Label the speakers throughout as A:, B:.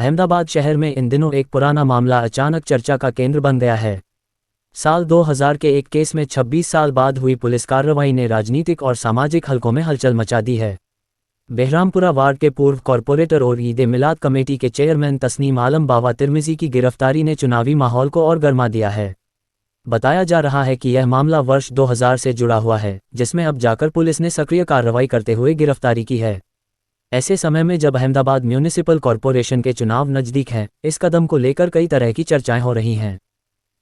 A: अहमदाबाद शहर में इन दिनों एक पुराना मामला अचानक चर्चा का केंद्र बन गया है। साल 2000 के एक केस में 26 साल बाद हुई पुलिस कार्रवाई ने राजनीतिक और सामाजिक हलकों में हलचल मचा दी है। बेहरामपुरा वार्ड के पूर्व कॉरपोरेटर और ईद मिलाद कमेटी के चेयरमैन तस्नीम आलम बावा तिरमिजी की गिरफ्तारी ने चुनावी माहौल को और गर्मा दिया है। बताया जा रहा है कि यह मामला वर्ष 2000 से जुड़ा हुआ है, जिसमें अब जाकर पुलिस ने सक्रिय कार्रवाई करते हुए गिरफ्तारी की है। ऐसे समय में जब अहमदाबाद म्यूनिसिपल कॉरपोरेशन के चुनाव नज़दीक हैं, इस कदम को लेकर कई तरह की चर्चाएं हो रही हैं।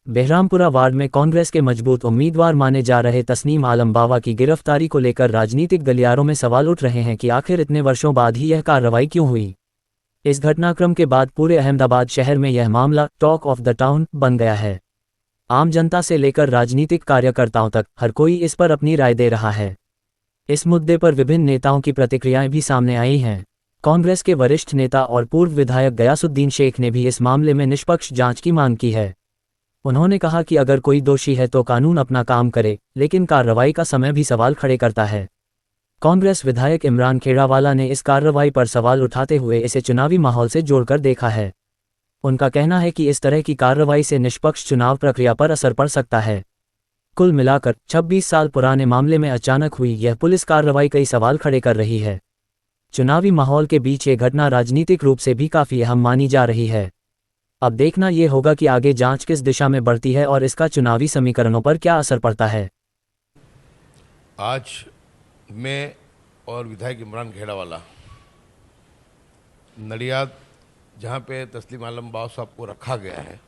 A: बेहरामपुरा वार्ड में कांग्रेस के मजबूत उम्मीदवार माने जा रहे तस्नीम आलम बावा की गिरफ्तारी को लेकर राजनीतिक गलियारों में सवाल उठ रहे हैं कि आखिर इतने वर्षों बाद ही यह कार्रवाई क्यों हुई। इस घटनाक्रम के बाद पूरे अहमदाबाद शहर में यह मामला टॉक ऑफ द टाउन बन गया है। आम जनता से लेकर राजनीतिक कार्यकर्ताओं तक हर कोई इस पर अपनी राय दे रहा है। इस मुद्दे पर विभिन्न नेताओं की प्रतिक्रियाएं भी सामने आई हैं। कांग्रेस के वरिष्ठ नेता और पूर्व विधायक गयासुद्दीन शेख ने भी इस मामले में निष्पक्ष जांच की मांग की है। उन्होंने कहा कि अगर कोई दोषी है तो कानून अपना काम करे, लेकिन कार्रवाई का समय भी सवाल खड़े करता है। कांग्रेस विधायक इमरान खेड़ावाला ने इस कार्रवाई पर सवाल उठाते हुए इसे चुनावी माहौल से जोड़कर देखा है। उनका कहना है कि इस तरह की कार्रवाई से निष्पक्ष चुनाव प्रक्रिया पर असर पड़ सकता है। कुल मिलाकर 26 साल पुराने मामले में अचानक हुई यह पुलिस कार्रवाई कई सवाल खड़े कर रही है। चुनावी माहौल के बीच ये घटना राजनीतिक रूप से भी काफ़ी अहम मानी जा रही है। अब देखना ये होगा कि आगे जांच किस दिशा में बढ़ती है और इसका चुनावी समीकरणों पर क्या असर पड़ता है।
B: आज मैं और विधायक इमरान खेड़ावाला नडियाद, जहाँ पे तस्लीम आलम बावा साहब को रखा गया है,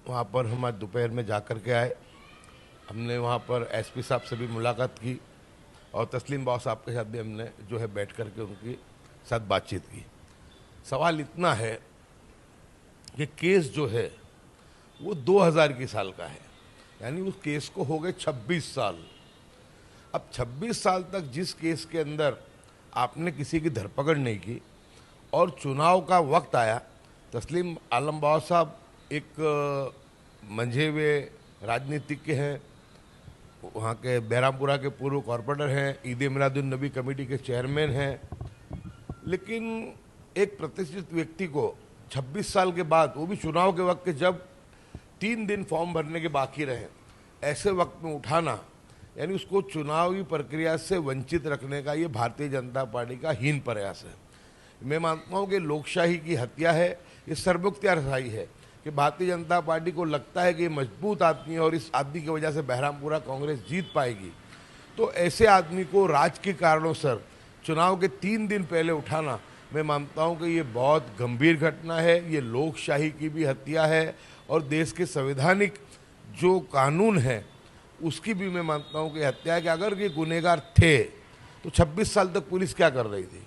B: वहाँ पर हम आज दोपहर में जा कर के आए। हमने वहाँ पर एसपी साहब से भी मुलाकात की और तस्लीम बावा साहब के साथ भी हमने जो है बैठ कर के उनकी साथ बातचीत की। सवाल इतना है कि केस जो है वो 2000 की साल का है, यानी उस केस को हो गए 26 साल। अब 26 साल तक जिस केस के अंदर आपने किसी की धरपकड़ नहीं की और चुनाव का वक्त आया, तस्लीम आलम बावा साहब एक मंझे हुए राजनीतिज्ञ हैं, वहाँ के बेहरामपुरा के पूर्व कॉरपोरेटर हैं, ईद मिलादुन नबी कमेटी के चेयरमैन हैं, लेकिन एक प्रतिष्ठित व्यक्ति को 26 साल के बाद, वो भी चुनाव के वक्त के जब 3 दिन फॉर्म भरने के बाकी रहे, ऐसे वक्त में उठाना, यानी उसको चुनावी प्रक्रिया से वंचित रखने का ये भारतीय जनता पार्टी का हीन प्रयास है। मैं मानता हूँ कि लोकशाही की हत्या है, ये सर्वोक्तियारशाही है कि भारतीय जनता पार्टी को लगता है कि ये मजबूत आदमी है और इस आदमी की वजह से बेहरामपुरा कांग्रेस जीत पाएगी। तो ऐसे आदमी को राजकीय कारणों से चुनाव के 3 दिन पहले उठाना, मैं मानता हूं कि ये बहुत गंभीर घटना है, ये लोकशाही की भी हत्या है और देश के संवैधानिक जो कानून है उसकी भी मैं मानता हूं कि हत्या है। कि अगर ये गुनहगार थे तो 26 साल तक पुलिस क्या कर रही थी,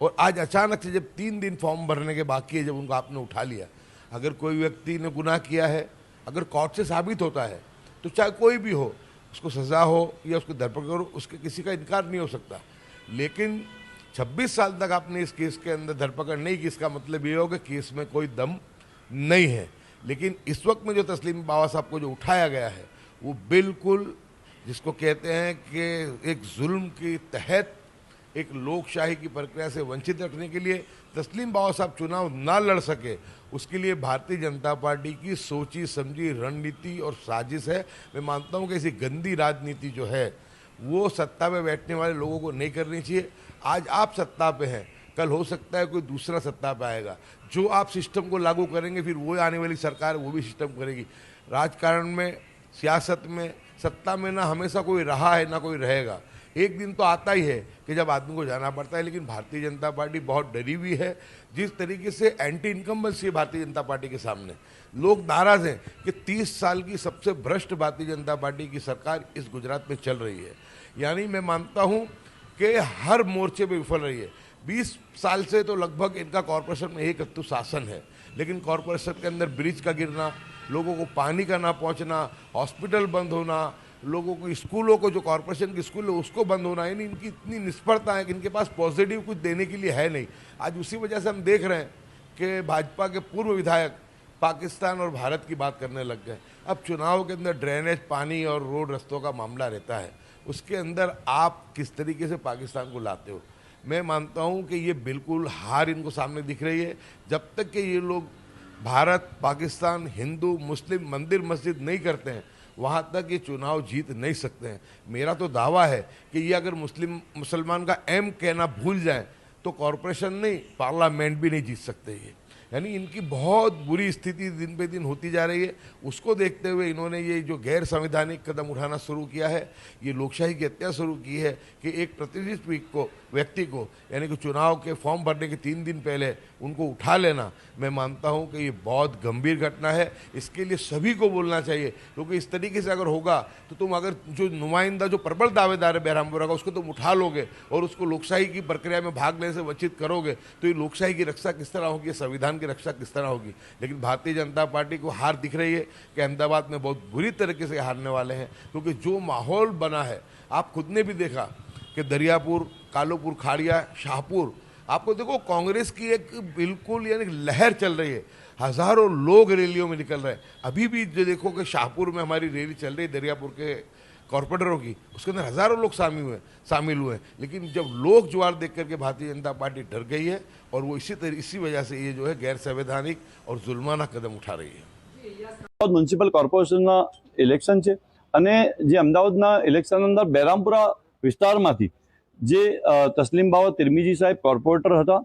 B: और आज अचानक से जब 3 दिन फॉर्म भरने के बाकी है, जब उनको आपने उठा लिया। अगर कोई व्यक्ति ने गुनाह किया है, अगर कोर्ट से साबित होता है, तो चाहे कोई भी हो, उसको सज़ा हो या उसको धरपकड़ हो, उसके किसी का इनकार नहीं हो सकता। लेकिन 26 साल तक आपने इस केस के अंदर धरपकड़ नहीं की, इसका मतलब ये हो कि केस में कोई दम नहीं है। लेकिन इस वक्त में जो तस्लीम बावा साहब को जो उठाया गया है, वो बिल्कुल जिसको कहते हैं कि एक जुल्म के तहत एक लोकशाही की प्रक्रिया से वंचित रखने के लिए तस्लीम बावा साहब चुनाव ना लड़ सके, उसके लिए भारतीय जनता पार्टी की सोची समझी रणनीति और साजिश है। मैं मानता हूं कि ऐसी गंदी राजनीति जो है वो सत्ता में बैठने वाले लोगों को नहीं करनी चाहिए। आज आप सत्ता पे हैं, कल हो सकता है कोई दूसरा सत्ता पे आएगा, जो आप सिस्टम को लागू करेंगे फिर वो आने वाली सरकार वो भी सिस्टम करेगी। राजकारण में, सियासत में, सत्ता में ना हमेशा कोई रहा है ना कोई रहेगा। एक दिन तो आता ही है कि जब आदमी को जाना पड़ता है। लेकिन भारतीय जनता पार्टी बहुत डरी हुई है। जिस तरीके से एंटी इनकम्बेंसी है भारतीय जनता पार्टी के सामने, लोग नाराज हैं कि 30 साल की सबसे भ्रष्ट भारतीय जनता पार्टी की सरकार इस गुजरात में चल रही है। यानी मैं मानता हूं कि हर मोर्चे पे विफल रही है। 20 साल से तो लगभग इनका कॉरपोरेशन में एक अतुट शासन है, लेकिन कॉरपोरेशन के अंदर ब्रिज का गिरना, लोगों को पानी का ना पहुंचना, हॉस्पिटल बंद होना, लोगों को स्कूलों को, जो कॉरपोरेशन के स्कूल है उसको बंद होना, यानी इनकी इतनी निष्फलता है कि इनके पास पॉजिटिव कुछ देने के लिए है नहीं। आज उसी वजह से हम देख रहे हैं कि भाजपा के पूर्व विधायक पाकिस्तान और भारत की बात करने लग गए। अब चुनाव के अंदर ड्रेनेज, पानी और रोड रस्तों का मामला रहता है, उसके अंदर आप किस तरीके से पाकिस्तान को लाते हो। मैं मानता हूं कि ये बिल्कुल हार इनको सामने दिख रही है। जब तक कि ये लोग भारत, पाकिस्तान, हिंदू, मुस्लिम, मंदिर मस्जिद नहीं करते हैं, वहाँ तक ये चुनाव जीत नहीं सकते हैं। मेरा तो दावा है कि ये अगर मुसलमान का एम कहना भूल जाए तो कॉरपोरेशन नहीं, पार्लियामेंट भी नहीं जीत सकते ये। यानी इनकी बहुत बुरी स्थिति दिन पे दिन होती जा रही है। उसको देखते हुए इन्होंने ये जो गैर संवैधानिक कदम उठाना शुरू किया है, ये लोकशाही की हत्या शुरू की है कि एक प्रतिनिधित्व व्यक्ति को यानी कि चुनाव के फॉर्म भरने के 3 दिन पहले उनको उठा लेना, मैं मानता हूं कि ये बहुत गंभीर घटना है। इसके लिए सभी को बोलना चाहिए, क्योंकि इस तरीके से अगर होगा तो तुम अगर जो नुमाइंदा, जो प्रबल दावेदार है बहरामपुरा का, उसको तुम उठा लोगे और उसको लोकशाही की प्रक्रिया में भाग लेने से वंचित करोगे, तो ये लोकशाही की रक्षा किस तरह होगी, संविधान की रक्षा किस तरह होगी। लेकिन भारतीय जनता पार्टी को हार दिख रही है कि अहमदाबाद में बहुत बुरी तरीके से हारने वाले हैं, क्योंकि जो माहौल बना है, आप खुद ने भी देखा कि दरियापुर, कालूपुर, खाड़िया, शाहपुर, आपको देखो कांग्रेस की एक बिल्कुल यानी लहर चल रही है। हजारों लोग रैलियों में निकल रहे हैं। अभी भी जो देखो कि शाहपुर में हमारी रैली चल रही है दरियापुर के कॉरपोरेटरों की, उसके अंदर हजारों लोग शामिल हुए। लेकिन जब लोग ज्वार देख करके भारतीय जनता पार्टी डर गई है और वो इसी वजह से ये जो है गैर संवैधानिक और जुल्माना कदम उठा रही है।
C: म्युनिसिपल कॉर्पोरेशनના ઇલેક્શન છે અને જે અમદાવાદના ઇલેક્શન અંદર બહેરામપુરા વિસ્તારમાંથી જે તસ્લીમબાવા તિરમીજી સાહેબ કોર્પોરેટર હતા,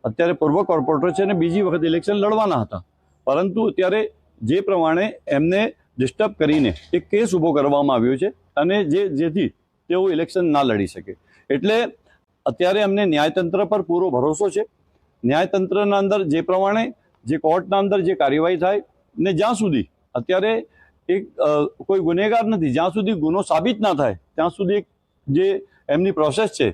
C: અત્યારે પૂર્વ કોર્પોરેટર છે અને બીજી વખત ઇલેક્શન લડવાના હતા, પરંતુ અત્યારે જે પ્રમાણે એમને ડિસ્ટર્બ કરીને એક કેસ ઊભો કરવામાં આવ્યો છે અને જેથી તેઓ ઇલેક્શન ના લડી શકે, એટલે અત્યારે અમને ન્યાયતંત્ર પર પૂરો ભરોસો છે। ન્યાયતંત્રના અંદર જે પ્રમાણે જે કોર્ટના અંદર જે કાર્યવાહી થાય ને જ્યાં સુધી અત્યારે એક કોઈ ગુનેગાર નથી, જ્યાં સુધી ગુનો સાબિત ના થાય ત્યાં સુધી જે એમની પ્રોસેસ છે